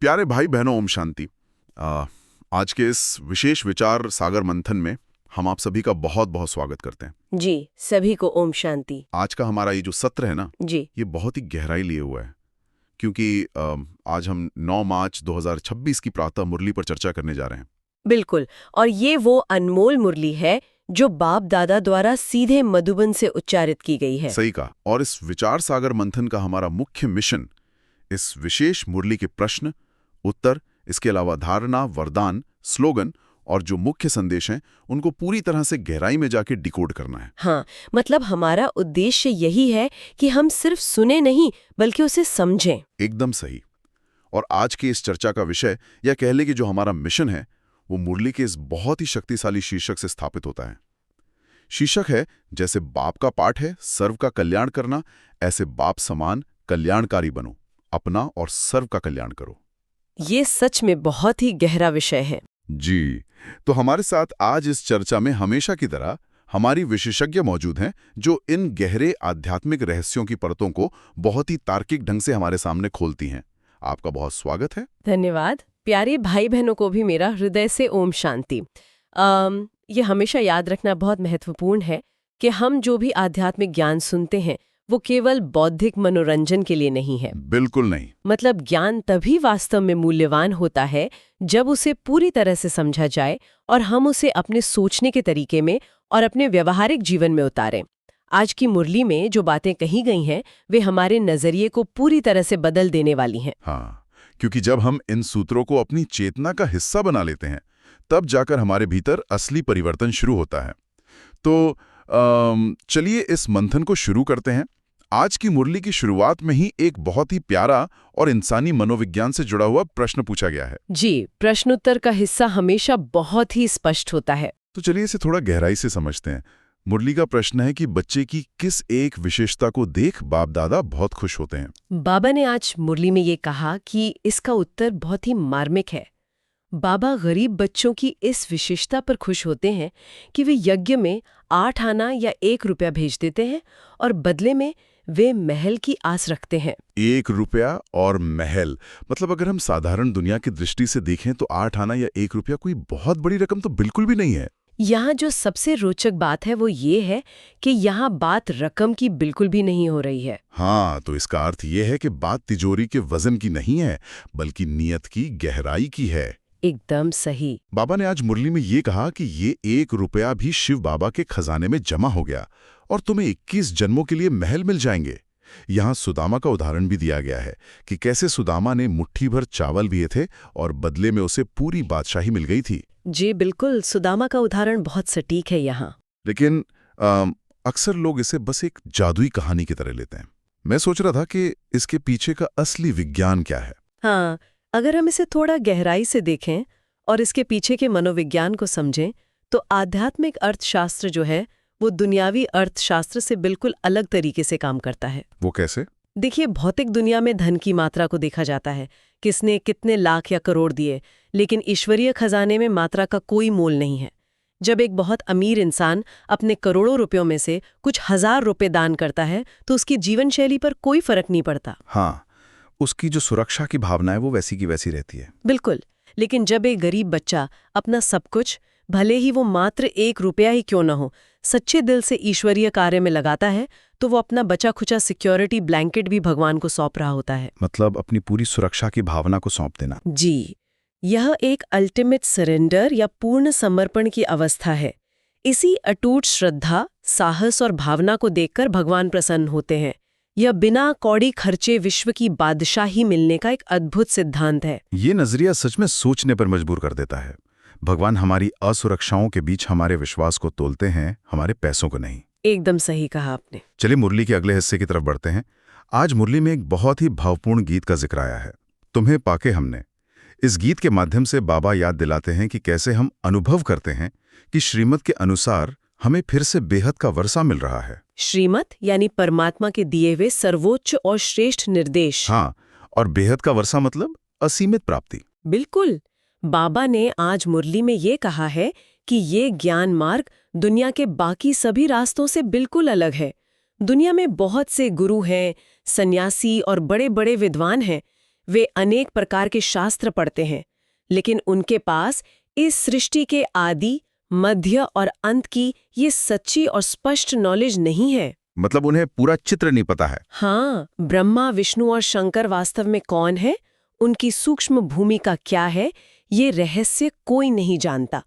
प्यारे भाई बहनों, ओम शांति। आज के इस विशेष विचार सागर मंथन में हम आप सभी का बहुत बहुत स्वागत करते हैं। जी, सभी को ओम शांति। आज का हमारा ये जो सत्र है ना, जी, ये बहुत ही गहराई लिए हुआ है, क्योंकि आज हम 9 मार्च 2026 की प्रातः मुरली पर चर्चा करने जा रहे हैं। बिल्कुल। और ये वो अनमोल मुरली है जो बाप दादा द्वारा सीधे मधुबन से उच्चारित की गई है। सही कहा। और इस विचार सागर मंथन का हमारा मुख्य मिशन इस विशेष मुरली के प्रश्न, उत्तर, इसके अलावा धारणा, वरदान, स्लोगन और जो मुख्य संदेश हैं उनको पूरी तरह से गहराई में जाके डिकोड करना है। हाँ, मतलब हमारा उद्देश्य यही है कि हम सिर्फ सुने नहीं बल्कि उसे समझें। एकदम सही। और आज की इस चर्चा का विषय, या कह ले कि जो हमारा मिशन है, वो मुरली के इस बहुत ही शक्तिशाली शीर्षक से स्थापित होता है। शीर्षक है, जैसे बाप का पाठ है सर्व का कल्याण करना, ऐसे बाप समान कल्याणकारी बनो, अपना और सर्व का कल्याण करो। ये सच में बहुत ही गहरा विषय है। जी, तो हमारे साथ आज इस चर्चा में हमेशा की तरह हमारी विशेषज्ञ मौजूद हैं, जो इन गहरे आध्यात्मिक रहस्यों की परतों को बहुत ही तार्किक ढंग से हमारे सामने खोलती हैं। आपका बहुत स्वागत है। धन्यवाद। प्यारे भाई बहनों को भी मेरा हृदय से ओम शांति। ये हमेशा याद रखना बहुत महत्वपूर्ण है कि हम जो भी आध्यात्मिक ज्ञान सुनते हैं वो केवल बौद्धिक मनोरंजन के लिए नहीं है। बिल्कुल नहीं। मतलब ज्ञान तभी वास्तव में मूल्यवान होता है जब उसे पूरी तरह से समझा जाए और हम उसे अपने सोचने के तरीके में और अपने व्यवहारिक जीवन में उतारें। आज की मुरली में जो बातें कही गई हैं वे हमारे नजरिए को पूरी तरह से बदल देने वाली हैं। हाँ, क्योंकि जब हम इन सूत्रों को अपनी चेतना का हिस्सा बना लेते हैं, तब जाकर हमारे भीतर असली परिवर्तन शुरू होता है। तो चलिए इस मंथन को शुरू करते हैं। आज की मुरली की शुरुआत में ही एक बहुत ही प्यारा और इंसानी मनोविज्ञान से जुड़ा हुआ प्रश्न पूछा गया है। जी, प्रश्नोत्तर का हिस्सा हमेशा बहुत ही स्पष्ट होता है। तो चलिए इसे थोड़ा गहराई से समझते हैं। मुरली का प्रश्न है कि बच्चे की किस एक विशेषता को देख बाप दादा बहुत खुश होते हैं। बाबा ने आज मुरली में ये कहा कि इसका उत्तर बहुत ही मार्मिक है। बाबा गरीब बच्चों की इस विशेषता पर खुश होते हैं कि वे यज्ञ में 8 आना या 1 रुपया भेज देते हैं और बदले में वे महल की आस रखते हैं। 1 रुपया और महल, मतलब अगर हम साधारण दुनिया की दृष्टि से देखें तो 8 आना या 1 रुपया कोई बहुत बड़ी रकम तो बिल्कुल भी नहीं है। यहाँ जो सबसे रोचक बात है वो ये है कि यहाँ बात रकम की बिल्कुल भी नहीं हो रही है। हाँ, तो इसका अर्थ ये है कि बात तिजोरी के वजन की नहीं है, बल्कि नियत की गहराई की है। एकदम सही। बाबा ने आज मुरली में ये कहा कि ये 1 रुपया भी शिव बाबा के खजाने में जमा हो गया और तुम्हें 21 जन्मों के लिए महल मिल जाएंगे। यहाँ सुदामा का उदाहरण भी दिया गया है कि कैसे सुदामा ने मुट्ठी भर चावल दिए थे और बदले में उसे पूरी बादशाही मिल गई थी। जी बिल्कुल, सुदामा का उदाहरण बहुत सटीक है यहाँ। लेकिन अक्सर लोग इसे बस एक जादुई कहानी की तरह लेते हैं। मैं सोच रहा था कि इसके पीछे का असली विज्ञान क्या है। हाँ, अगर हम इसे थोड़ा गहराई से देखें और इसके पीछे के मनोविज्ञान को समझें तो आध्यात्मिक अर्थशास्त्र जो है वो दुनियावी अर्थशास्त्र से बिल्कुल अलग तरीके से काम करता है। वो कैसे? देखिए, भौतिक दुनिया में धन की मात्रा को देखा जाता है, किसने कितने लाख या करोड़ दिए, लेकिन ईश्वरीय खजाने में मात्रा का कोई मोल नहीं है। जब एक बहुत अमीर इंसान अपने करोड़ों रुपयों में से कुछ 1000 रुपए दान करता है तो उसकी जीवन शैली पर कोई फर्क नहीं पड़ता। हाँ, उसकी जो सुरक्षा की भावना है वो वैसी की वैसी रहती है। बिल्कुल। लेकिन जब एक गरीब बच्चा अपना सब कुछ, भले ही वो मात्र 1 रुपया ही क्यों न हो, सच्चे दिल से ईश्वरीय कार्य में लगाता है तो वो अपना बचा खुचा सिक्योरिटी ब्लैंकेट भी भगवान को सौंप रहा होता है। मतलब अपनी पूरी सुरक्षा की भावना को सौंप देना। जी, यह एक अल्टीमेट सरेंडर या पूर्ण समर्पण की अवस्था है। इसी अटूट श्रद्धा, साहस और भावना को देखकर भगवान प्रसन्न होते हैं। यह बिना कौड़ी खर्चे विश्व की बादशाही मिलने का एक अद्भुत सिद्धांत है। ये नजरिया सच में सोचने पर मजबूर कर देता है। भगवान हमारी असुरक्षाओं के बीच हमारे विश्वास को तोलते हैं, हमारे पैसों को नहीं। एकदम सही कहा आपने। चलिए मुरली के अगले हिस्से की तरफ बढ़ते हैं। आज मुरली में एक बहुत ही भावपूर्ण गीत का जिक्र आया है, तुम्हें पाके हमने। इस गीत के माध्यम से बाबा याद दिलाते हैं कि कैसे हम अनुभव करते हैं कि श्रीमत के अनुसार हमें फिर से बेहद का वर्षा मिल रहा है। श्रीमत यानी परमात्मा के दिए हुए सर्वोच्च और श्रेष्ठ निर्देश। हाँ, और बेहद का वर्षा मतलब असीमित प्राप्ति। बिल्कुल। बाबा ने आज मुरली में ये कहा है कि ये ज्ञान मार्ग दुनिया के बाकी सभी रास्तों से बिल्कुल अलग है। दुनिया में बहुत से गुरु हैं, सन्यासी और बड़े बड़े विद्वान हैं। वे अनेक प्रकार के शास्त्र पढ़ते हैं, लेकिन उनके पास इस सृष्टि के आदि, मध्य और अंत की ये सच्ची और स्पष्ट नॉलेज नहीं है। मतलब उन्हें पूरा चित्र नहीं पता है। हाँ, ब्रह्मा, विष्णु और शंकर वास्तव में कौन है, उनकी सूक्ष्म भूमिका क्या है, ये रहस्य कोई नहीं जानता।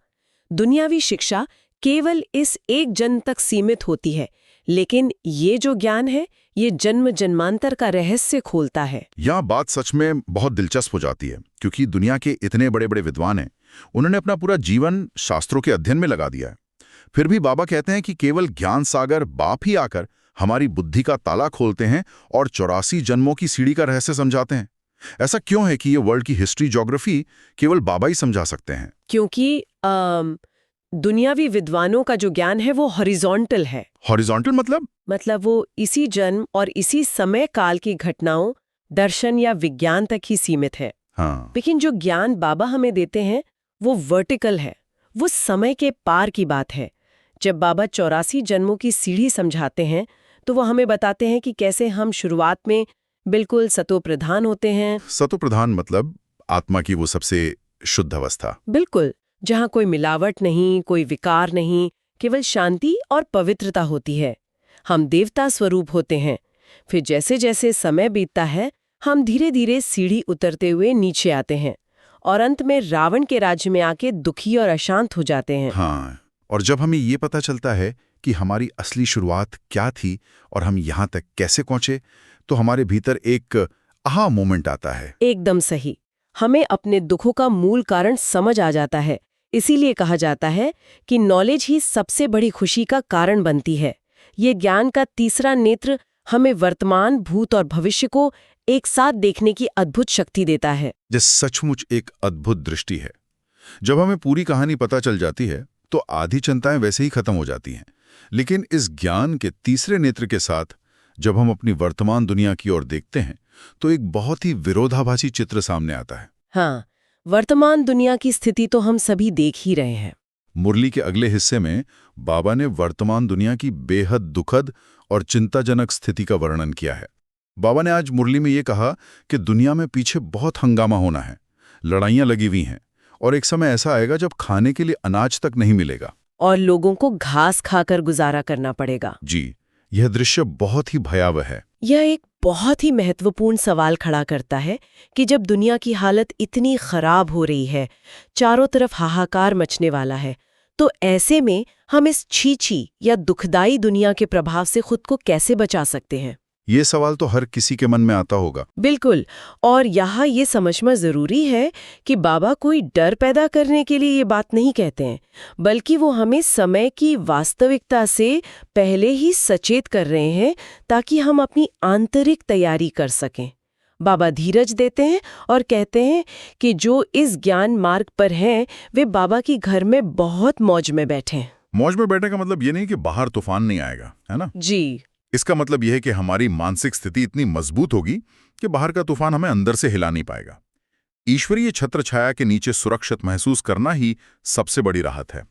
दुनियावी शिक्षा केवल इस एक जन्म तक सीमित होती है, लेकिन ये जो ज्ञान है, ये जन्म जन्मांतर का रहस्य खोलता है। यह बात सच में बहुत दिलचस्प हो जाती है, क्योंकि दुनिया के इतने बड़े बड़े विद्वान हैं, उन्होंने अपना पूरा जीवन शास्त्रों के अध्ययन में लगा दिया है। फिर भी बाबा कहते हैं कि केवल ज्ञान सागर बाप ही आकर हमारी बुद्धि का ताला खोलते हैं और 84 जन्मों की सीढ़ी का रहस्य समझाते हैं। ऐसा क्यों है कि ये वर्ल्ड की हिस्ट्री, ज्योग्राफी केवल बाबा ही समझा सकते हैं? क्योंकि दुनियावी विद्वानों का जो ज्ञान है वो हॉरिजॉन्टल है। हॉरिजॉन्टल मतलब वो इसी जन्म और इसी समय काल की घटनाओं, दर्शन या विज्ञान तक ही सीमित है। हाँ, लेकिन जो ज्ञान बाबा हमें देते हैं वो वर्टिकल है, वो समय के पार की बात है। जब बाबा 84 जन्मों की सीढ़ी समझाते हैं तो वो हमें बताते हैं कि कैसे हम शुरुआत में बिल्कुल सतोप्रधान होते हैं। सतोप्रधान मतलब आत्मा की वो सबसे शुद्ध अवस्था। बिल्कुल, जहाँ कोई मिलावट नहीं, कोई विकार नहीं, केवल शांति और पवित्रता होती है। हम देवता स्वरूप होते हैं। फिर जैसे जैसे समय बीतता है, हम धीरे धीरे सीढ़ी उतरते हुए नीचे आते हैं और अंत में रावण के राज्य में आके दुखी और अशांत हो जाते हैं। हाँ, और जब हमें ये पता चलता है कि हमारी असली शुरुआत क्या थी और हम यहाँ तक कैसे पहुंचे, तो हमारे भीतर एक आहा मोमेंट आता है। एकदम सही। हमें अपने दुखों का मूल कारण समझ आ जाता है। इसीलिए कहा जाता है कि नॉलेज ही सबसे बड़ी खुशी का कारण बनती है। ये ज्ञान का तीसरा नेत्र हमें वर्तमान, भूत और भविष्य को एक साथ देखने की अद्भुत शक्ति देता है। जो सचमुच एक अद्भुत दृष्टि है। जब हमें पूरी कहानी पता चल जाती है तो आधी चिंताएं वैसे ही खत्म हो जाती हैं। लेकिन इस ज्ञान के तीसरे नेत्र के साथ जब हम अपनी वर्तमान दुनिया की ओर देखते हैं तो एक बहुत ही विरोधाभासी चित्र सामने आता है। हाँ, वर्तमान दुनिया की स्थिति तो हम सभी देख ही रहे हैं। मुरली के अगले हिस्से में बाबा ने वर्तमान दुनिया की बेहद दुखद और चिंताजनक स्थिति का वर्णन किया है। बाबा ने आज मुरली में ये कहा कि दुनिया में पीछे बहुत हंगामा होना है, लड़ाइयां लगी हुई हैं और एक समय ऐसा आएगा जब खाने के लिए अनाज तक नहीं मिलेगा और लोगों को घास खाकर गुजारा करना पड़ेगा। जी, यह दृश्य बहुत ही भयावह है। यह एक बहुत ही महत्वपूर्ण सवाल खड़ा करता है कि जब दुनिया की हालत इतनी खराब हो रही है, चारों तरफ हाहाकार मचने वाला है, तो ऐसे में हम इस छीछी या दुखदाई दुनिया के प्रभाव से खुद को कैसे बचा सकते हैं? ये सवाल तो हर किसी के मन में आता होगा। बिल्कुल, और यहाँ ये समझना जरूरी है कि बाबा कोई डर पैदा करने के लिए ये बात नहीं कहते हैं, बल्कि वो हमें समय की वास्तविकता से पहले ही सचेत कर रहे हैं ताकि हम अपनी आंतरिक तैयारी कर सकें। बाबा धीरज देते हैं और कहते हैं कि जो इस ज्ञान मार्ग पर हैं, वे बाबा की घर में बहुत मौज में बैठे हैं। मौज में बैठने का मतलब ये नहीं कि बाहर तूफान नहीं आएगा, है ना? जी, इसका मतलब यह है कि हमारी मानसिक स्थिति इतनी मजबूत होगी कि बाहर का तूफान हमें अंदर से हिला नहीं पाएगा। ईश्वरीय छत्र छाया के नीचे सुरक्षित महसूस करना ही सबसे बड़ी राहत है।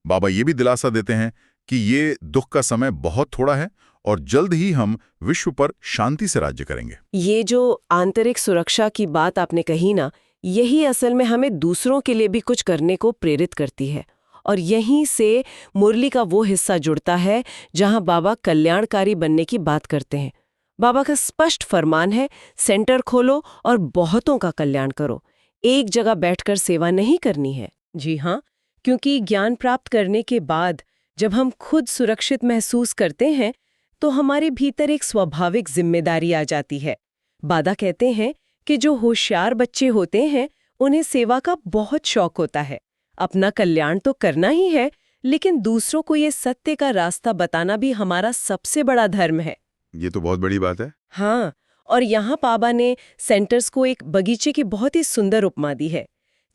बाबा ये भी दिलासा देते हैं कि ये दुख का समय बहुत थोड़ा है और जल्द ही हम विश्व पर शांति से राज्य करेंगे। ये जो आंतरिक सुरक्षा की बात आपने कही ना, यही असल में हमें दूसरों के लिए भी कुछ करने को प्रेरित करती है। और यहीं से मुरली का वो हिस्सा जुड़ता है जहां बाबा कल्याणकारी बनने की बात करते हैं। बाबा का स्पष्ट फरमान है, सेंटर खोलो और बहुतों का कल्याण करो। एक जगह बैठकर सेवा नहीं करनी है। जी हाँ, क्योंकि ज्ञान प्राप्त करने के बाद जब हम खुद सुरक्षित महसूस करते हैं तो हमारे भीतर एक स्वाभाविक जिम्मेदारी आ जाती है। बाबा कहते हैं कि जो होशियार बच्चे होते हैं उन्हें सेवा का बहुत शौक होता है। अपना कल्याण तो करना ही है, लेकिन दूसरों को ये सत्य का रास्ता बताना भी हमारा सबसे बड़ा धर्म है। ये तो बहुत बड़ी बात है। हाँ, और यहाँ बाबा ने सेंटर्स को एक बगीचे की बहुत ही सुंदर उपमा दी है।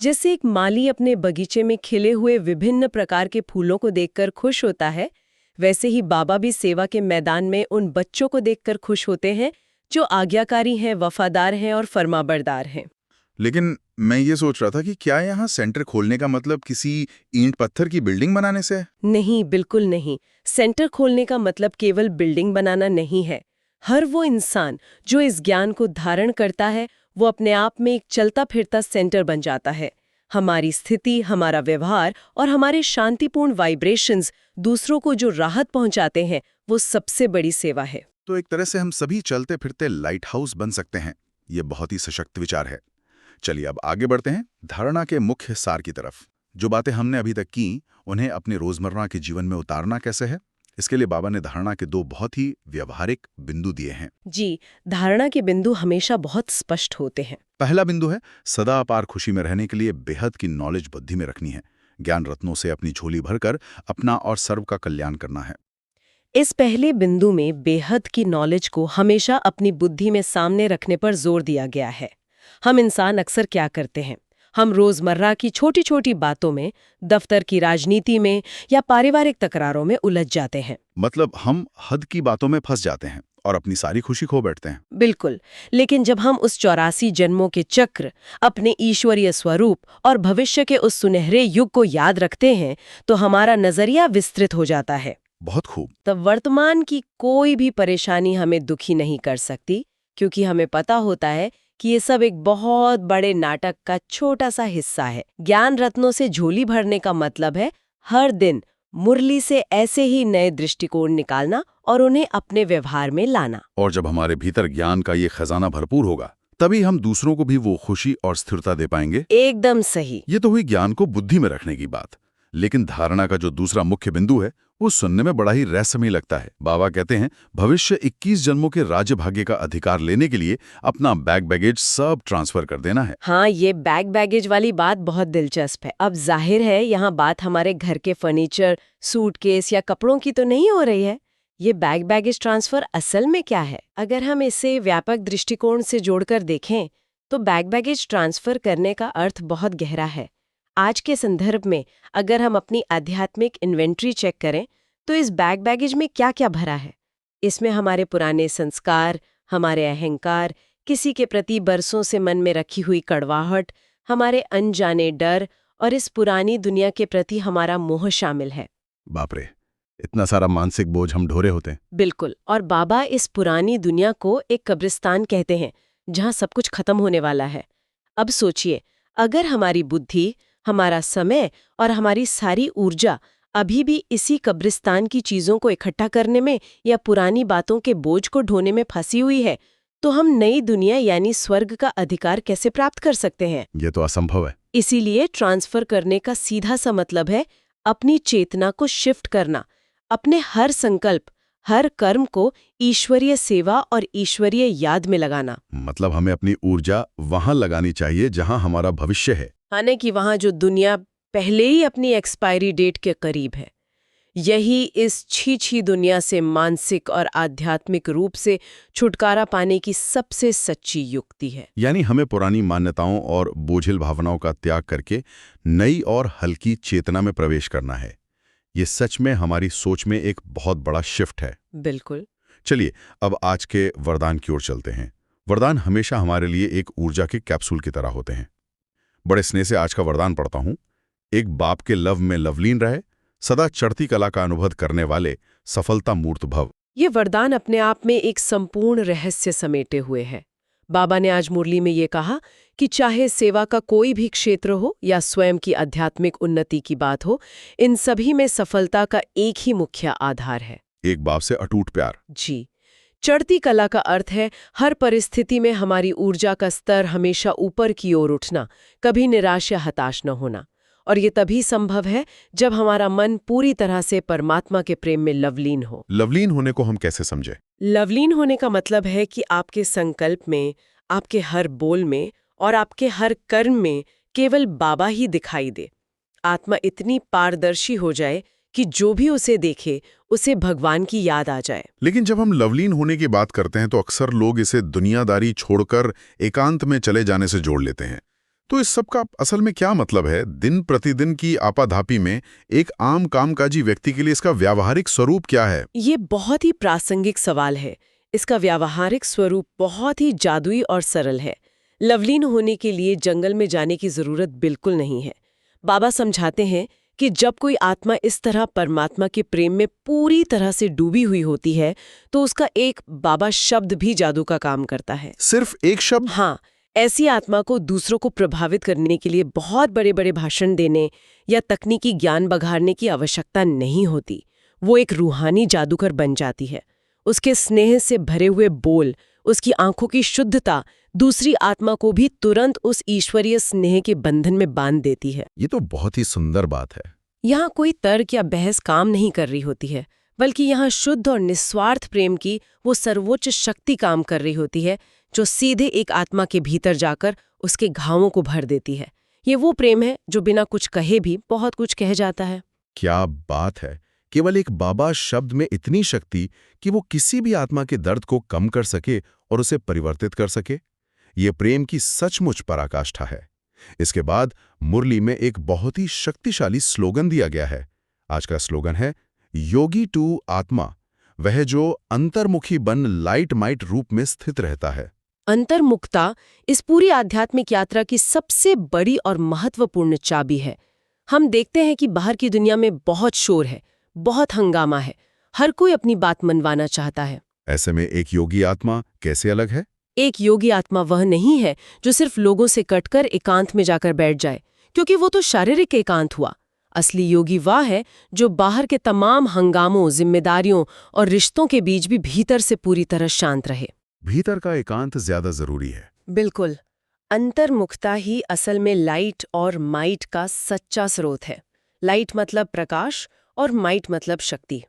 जैसे एक माली अपने बगीचे में खिले हुए विभिन्न प्रकार के फूलों को देखकर खुश होता है, वैसे ही बाबा भी सेवा के मैदान में उन बच्चों को देखकर खुश होते हैं जो आज्ञाकारी हैं, वफादार हैं और फरमाबरदार हैं। लेकिन मैं ये सोच रहा था कि क्या यहाँ सेंटर खोलने का मतलब किसी ईंट पत्थर की बिल्डिंग बनाने से है? नहीं, बिल्कुल नहीं। सेंटर खोलने का मतलब केवल बिल्डिंग बनाना नहीं है। हर वो इंसान जो इस ज्ञान को धारण करता है, वो अपने आप में एक चलता फिरता सेंटर बन जाता है। हमारी स्थिति, हमारा व्यवहार और हमारे शांतिपूर्ण वाइब्रेशंस दूसरों को जो राहत पहुंचाते हैं, वो सबसे बड़ी सेवा है। तो एक तरह से हम सभी चलते फिरते लाइट हाउस बन सकते हैं। ये बहुत ही सशक्त विचार है। चलिए अब आगे बढ़ते हैं धारणा के मुख्य सार की तरफ। जो बातें हमने अभी तक की, उन्हें अपने रोजमर्रा के जीवन में उतारना कैसे है? इसके लिए बाबा ने धारणा के 2 बहुत ही व्यवहारिक बिंदु दिए हैं। जी, धारणा के बिंदु हमेशा बहुत स्पष्ट होते हैं। पहला बिंदु है सदा अपार खुशी में रहने के लिए बेहद की नॉलेज बुद्धि में रखनी है। ज्ञान रत्नों से अपनी झोली भरकर अपना और सर्व का कल्याण करना है। इस पहले बिंदु में बेहद की नॉलेज को हमेशा अपनी बुद्धि में सामने रखने पर जोर दिया गया है। हम इंसान अक्सर क्या करते हैं? हम रोजमर्रा की छोटी छोटी बातों में, दफ्तर की राजनीति में या पारिवारिक तकरारों में उलझ जाते हैं। मतलब हम हद की बातों में फंस जाते हैं और अपनी सारी खुशी खो बैठते हैं। बिल्कुल, लेकिन जब हम उस 84 जन्मों के चक्र, अपने ईश्वरीय स्वरूप और भविष्य के उस सुनहरे युग को याद रखते हैं, तो हमारा नजरिया विस्तृत हो जाता है। बहुत खूब। तब वर्तमान की कोई भी परेशानी हमें दुखी नहीं कर सकती, क्योंकि हमें पता होता है कि ये सब एक बहुत बड़े नाटक का छोटा सा हिस्सा है। ज्ञान रत्नों से झोली भरने का मतलब है हर दिन मुरली से ऐसे ही नए दृष्टिकोण निकालना और उन्हें अपने व्यवहार में लाना। और जब हमारे भीतर ज्ञान का ये खजाना भरपूर होगा, तभी हम दूसरों को भी वो खुशी और स्थिरता दे पाएंगे। एकदम सही। ये तो हुई ज्ञान को बुद्धि में रखने की बात। लेकिन धारणा का जो दूसरा मुख्य बिंदु है, वो सुनने में बड़ा ही रहस्यमय लगता है। बाबा कहते हैं भविष्य 21 जन्मों के राज्य भाग्य का अधिकार लेने के लिए अपना बैग बैगेज सब ट्रांसफर कर देना है। हाँ, ये बैग बैगेज वाली बात बहुत दिलचस्प है। अब जाहिर है यहाँ बात हमारे घर के फर्नीचर, सूटकेस या कपड़ों की तो नहीं हो रही है। ये बैग बैगेज ट्रांसफर असल में क्या है? अगर हम इसे व्यापक दृष्टिकोण से जोड़कर देखें, तो बैग बैगेज ट्रांसफर करने का अर्थ बहुत गहरा है। आज के संदर्भ में अगर हम अपनी आध्यात्मिक इन्वेंट्री चेक करें, तो इस बैग बैगेज में क्या क्या भरा है? इसमें हमारे पुराने संस्कार, हमारे अहंकार, किसी के प्रति बरसों से मन में रखी हुई कड़वाहट, हमारे अनजाने डर और इस पुरानी दुनिया के प्रति हमारा मोह शामिल है। बाप रे, इतना सारा मानसिक बोझ हम ढोरे होते हैं। बिल्कुल, और बाबा इस पुरानी दुनिया को एक कब्रिस्तान कहते हैं, जहां सब कुछ खत्म होने वाला है। अब सोचिए, अगर हमारी बुद्धि, हमारा समय और हमारी सारी ऊर्जा अभी भी इसी कब्रिस्तान की चीजों को इकट्ठा करने में या पुरानी बातों के बोझ को ढोने में फंसी हुई है, तो हम नई दुनिया यानी स्वर्ग का अधिकार कैसे प्राप्त कर सकते हैं? ये तो असंभव है। इसीलिए ट्रांसफर करने का सीधा सा मतलब है अपनी चेतना को शिफ्ट करना, अपने हर संकल्प, हर कर्म को ईश्वरीय सेवा और ईश्वरीय याद में लगाना। मतलब हमें अपनी ऊर्जा वहां लगानी चाहिए जहां हमारा भविष्य है, यानी कि वहां जो दुनिया पहले ही अपनी एक्सपायरी डेट के करीब है। यही इस छी दुनिया से मानसिक और आध्यात्मिक रूप से छुटकारा पाने की सबसे सच्ची युक्ति है। यानी हमें पुरानी मान्यताओं और बोझिल भावनाओं का त्याग करके नई और हल्की चेतना में प्रवेश करना है। ये सच में हमारी सोच में एक बहुत बड़ा शिफ्ट है। बिल्कुल। चलिए अब आज के वरदान की ओर चलते हैं। वरदान हमेशा हमारे लिए एक ऊर्जा के कैप्सूल की तरह होते हैं। बड़े स्नेह से आज का वरदान पढ़ता हूं। एक बाप के लव में लवलीन रहे, सदा चढ़ती कला का अनुभव करने वाले, सफलता मूर्त भव। ये वरदान अपने आप में एक संपूर्ण रहस्य समेटे हुए है। बाबा ने आज मुरली में ये कहा कि चाहे सेवा का कोई भी क्षेत्र हो या स्वयं की आध्यात्मिक उन्नति की बात हो, इन सभी में सफलता का एक ही मुख्य आधार है, एक बाप से अटूट प्यार। जी। चढ़ती कला का अर्थ है हर परिस्थिति में हमारी ऊर्जा का स्तर हमेशा ऊपर की ओर उठना, कभी निराश या हताश न होना। और ये तभी संभव है जब हमारा मन पूरी तरह से परमात्मा के प्रेम में लवलीन हो। लवलीन होने को हम कैसे समझे? लवलीन होने का मतलब है कि आपके संकल्प में, आपके हर बोल में और आपके हर कर्म में केवल बाबा ही दिखाई दे। आत्मा इतनी पारदर्शी हो जाए कि जो भी उसे देखे उसे भगवान की याद आ जाए। लेकिन जब हम लवलीन होने की बात करते हैं तो अक्सर लोग इसे दुनियादारी छोड़कर एकांत में चले जाने से जोड़ लेते हैं। तो इस सब का असल में क्या मतलब है? दिन प्रतिदिन की आपाधापी में एक आम कामकाजी व्यक्ति के लिए इसका व्यावहारिक स्वरूप क्या है? ये बहुत ही प्रासंगिक सवाल है। इसका व्यावहारिक स्वरूप बहुत ही जादुई और सरल है। लवलीन होने के लिए जंगल में जाने की जरूरत बिल्कुल नहीं है। बाबा समझाते हैं कि जब कोई आत्मा इस तरह परमात्मा के प्रेम में पूरी तरह से डूबी हुई होती है, तो उसका एक बाबा शब्द भी जादू का काम करता है। सिर्फ एक शब्द? हाँ, ऐसी आत्मा को दूसरों को प्रभावित करने के लिए बहुत बड़े बड़े भाषण देने या तकनीकी ज्ञान बघाड़ने की आवश्यकता नहीं होती। वो एक रूहानी जादूगर बन जाती है। उसके स्नेह से भरे हुए बोल, उसकी आंखों की शुद्धता दूसरी आत्मा को भी तुरंत उस ईश्वरीय स्नेह के बंधन में बांध देती है। ये तो बहुत ही सुंदर बात है। यहाँ कोई तर्क या बहस काम नहीं कर रही होती है, बल्कि यहाँ शुद्ध और निस्वार्थ प्रेम की वो सर्वोच्च शक्ति काम कर रही होती है, जो सीधे एक आत्मा के भीतर जाकर उसके घावों को भर देती है। ये वो प्रेम है जो बिना कुछ कहे भी बहुत कुछ कह जाता है। क्या बात है! केवल एक बाबा शब्द में इतनी शक्ति कि वो किसी भी आत्मा के दर्द को कम कर सके और उसे परिवर्तित कर सके। ये प्रेम की सचमुच पराकाष्ठा है। इसके बाद मुरली में एक बहुत ही शक्तिशाली स्लोगन दिया गया है। आज का स्लोगन है योगी टू आत्मा, वह जो अंतर्मुखी बन लाइट माइट रूप में स्थित रहता है। अंतर्मुखता इस पूरी आध्यात्मिक यात्रा की सबसे बड़ी और महत्वपूर्ण चाबी है। हम देखते हैं कि बाहर की दुनिया में बहुत शोर है, बहुत हंगामा है, हर कोई अपनी बात मनवाना चाहता है। ऐसे में एक योगी आत्मा कैसे अलग है? एक योगी आत्मा वह नहीं है जो सिर्फ लोगों से कटकर एकांत में जाकर बैठ जाए, क्योंकि वो तो शारीरिक एकांत हुआ। असली योगी वह है जो बाहर के तमाम हंगामों, जिम्मेदारियों और रिश्तों के बीच भी भीतर से पूरी तरह शांत रहे। भीतर का एकांत ज्यादा जरूरी है। बिल्कुल। अंतर्मुखता ही असल में लाइट और माइट का सच्चा स्रोत है। लाइट मतलब प्रकाश और माइट मतलब शक्ति।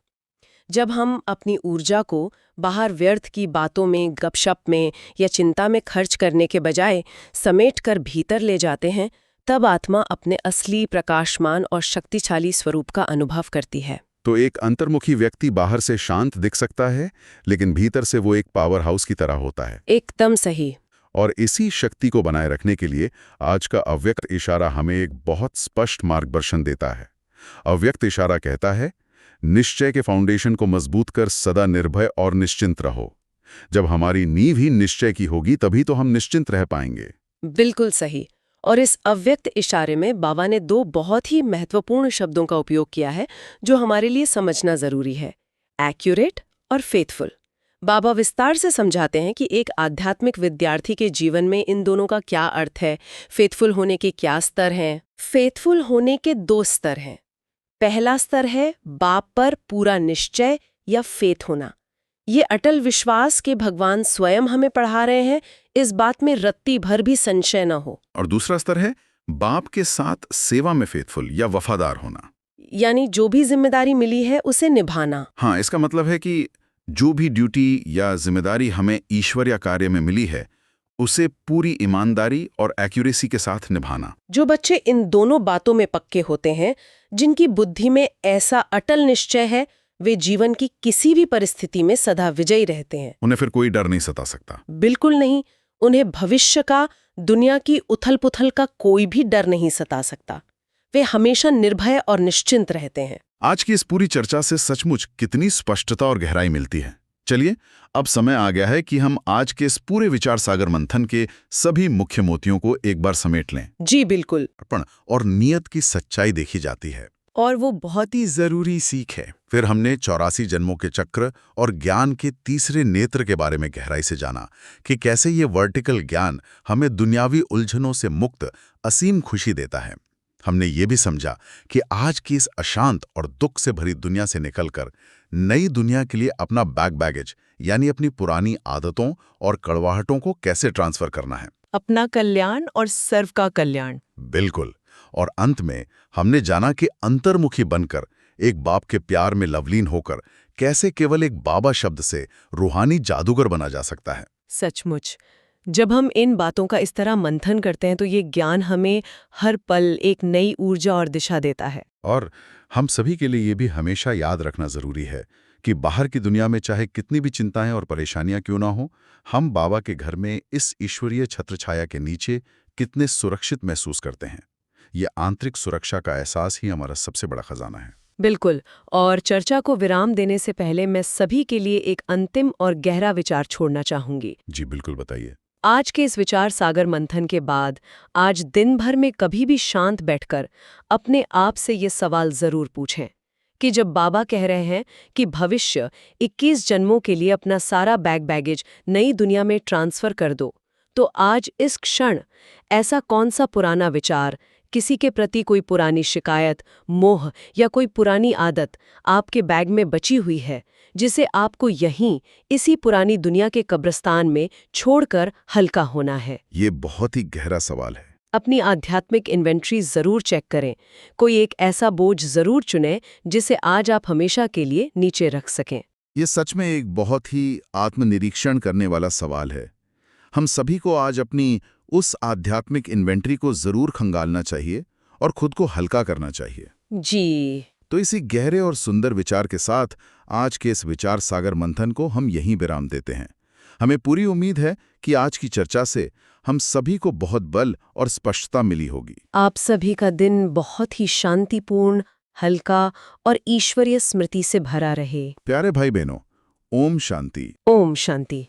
जब हम अपनी ऊर्जा को बाहर व्यर्थ की बातों में, गपशप में या चिंता में खर्च करने के बजाय समेट कर भीतर ले जाते हैं, तब आत्मा अपने असली प्रकाशमान और शक्तिशाली स्वरूप का अनुभव करती है। तो एक अंतर्मुखी व्यक्ति बाहर से शांत दिख सकता है, लेकिन भीतर से वो एक पावर हाउस की तरह होता है। एकदम सही। और इसी शक्ति को बनाए रखने के लिए आज का अव्यक्त इशारा हमें एक बहुत स्पष्ट मार्गदर्शन देता है। अव्यक्त इशारा कहता है, निश्चय के फाउंडेशन को मजबूत कर सदा निर्भय और निश्चिंत रहो। जब हमारी नींव ही निश्चय की होगी तभी तो हम निश्चिंत रह पाएंगे। बिल्कुल सही। और इस अव्यक्त इशारे में बाबा ने दो बहुत ही महत्वपूर्ण शब्दों का उपयोग किया है जो हमारे लिए समझना जरूरी है, एक्यूरेट और फेथफुल। बाबा विस्तार से समझाते हैं कि एक आध्यात्मिक विद्यार्थी के जीवन में इन दोनों का क्या अर्थ है, फेथफुल होने के क्या स्तर हैं। फेथफुल होने के दो स्तर हैं। पहला स्तर है बाप पर पूरा निश्चय या फेथ होना। ये अटल विश्वास के भगवान स्वयं हमें पढ़ा रहे हैं, इस बात में रत्ती भर भी संशय न हो। और दूसरा स्तर है बाप के साथ सेवा में फेथफुल या वफादार होना, यानी जो भी जिम्मेदारी मिली है उसे निभाना। हाँ, इसका मतलब है कि जो भी ड्यूटी या जिम्मेदारी हमें ईश्वर या कार्य में मिली है उसे पूरी ईमानदारी और एक्यूरेसी के साथ निभाना। जो बच्चे इन दोनों बातों में पक्के होते हैं, जिनकी बुद्धि में ऐसा अटल निश्चय है, वे जीवन की किसी भी परिस्थिति में सदा विजयी रहते हैं। उन्हें फिर कोई डर नहीं सता सकता। बिल्कुल नहीं। उन्हें भविष्य का, दुनिया की उथल-पुथल का कोई भी डर नहीं सता सकता। वे हमेशा निर्भय और निश्चिंत रहते हैं। आज की इस पूरी चर्चा से सचमुच कितनी स्पष्टता और गहराई मिलती है। चलिए, अब समय आ गया है कि हम आज के इस पूरे विचार सागर मंथन के सभी मुख्य मोतियों को एक बार समेट लें। जी बिल्कुल। अर्पण और नियत की सच्चाई देखी जाती है और वो बहुत ही जरूरी सीख है। फिर हमने 84 जन्मों के चक्र और ज्ञान के तीसरे नेत्र के बारे में गहराई से जाना कि कैसे ये वर्टिकल ज्ञान हमें दुनियावी उलझनों से मुक्त असीम खुशी देता है। हमने ये भी समझा कि आज की इस अशांत और दुख से भरी दुनिया से निकलकर नई दुनिया के लिए अपना बैगेज यानी अपनी पुरानी आदतों और कड़वाहटों को कैसे ट्रांसफर करना है। अपना कल्याण और सर्व का कल्याण। बिल्कुल। और अंत में हमने जाना कि अंतर्मुखी बनकर एक बाप के प्यार में लवलीन होकर कैसे केवल एक बाबा शब्द से रूहानी जादूगर बना जा सकता है। सचमुच जब हम इन बातों का इस तरह मंथन करते हैं तो ये ज्ञान हमें हर पल एक नई ऊर्जा और दिशा देता है। और हम सभी के लिए ये भी हमेशा याद रखना जरूरी है कि बाहर की दुनिया में चाहे कितनी भी चिंताएं और परेशानियां क्यों ना हो, हम बाबा के घर में इस ईश्वरीय छत्रछाया के नीचे कितने सुरक्षित महसूस करते हैं। ये आंतरिक सुरक्षा का एहसास ही हमारा सबसे बड़ा खजाना है। बिल्कुल। और चर्चा को विराम देने से पहले मैं सभी के लिए एक अंतिम और गहरा विचार छोड़ना चाहूंगी। जी बिल्कुल, बताइए। आज के इस विचार सागर मंथन के बाद आज दिन भर में कभी भी शांत बैठकर अपने आप से ये सवाल जरूर पूछें कि जब बाबा कह रहे हैं कि भविष्य 21 जन्मों के लिए अपना सारा बैगेज नई दुनिया में ट्रांसफर कर दो, तो आज इस क्षण ऐसा कौन सा पुराना विचार, किसी के प्रति कोई पुरानी शिकायत, मोह या कोई पुरानी आदत आपके बैग में बची हुई है, जिसे आपको यहीं इसी पुरानी दुनिया के कब्रिस्तान में छोड़कर हल्का होना है? ये बहुत ही गहरा सवाल है। अपनी आध्यात्मिक इन्वेंट्री जरूर चेक करें। कोई एक ऐसा बोझ जरूर चुनें जिसे आज आप हमेशा के लिए नीचे रख सकें। ये सच में एक बहुत ही आत्मनिरीक्षण करने वाला सवाल है। हम सभी को आज अपनी उस आध्यात्मिक इन्वेंट्री को जरूर खंगालना चाहिए और खुद को हल्का करना चाहिए। जी। तो इसी गहरे और सुंदर विचार के साथ आज के इस विचार सागर मंथन को हम यहीं विराम देते हैं। हमें पूरी उम्मीद है कि आज की चर्चा से हम सभी को बहुत बल और स्पष्टता मिली होगी। आप सभी का दिन बहुत ही शांतिपूर्ण, हल्का और ईश्वरीय स्मृति से भरा रहे। प्यारे भाई बहनों, ओम शांति। ओम शांति।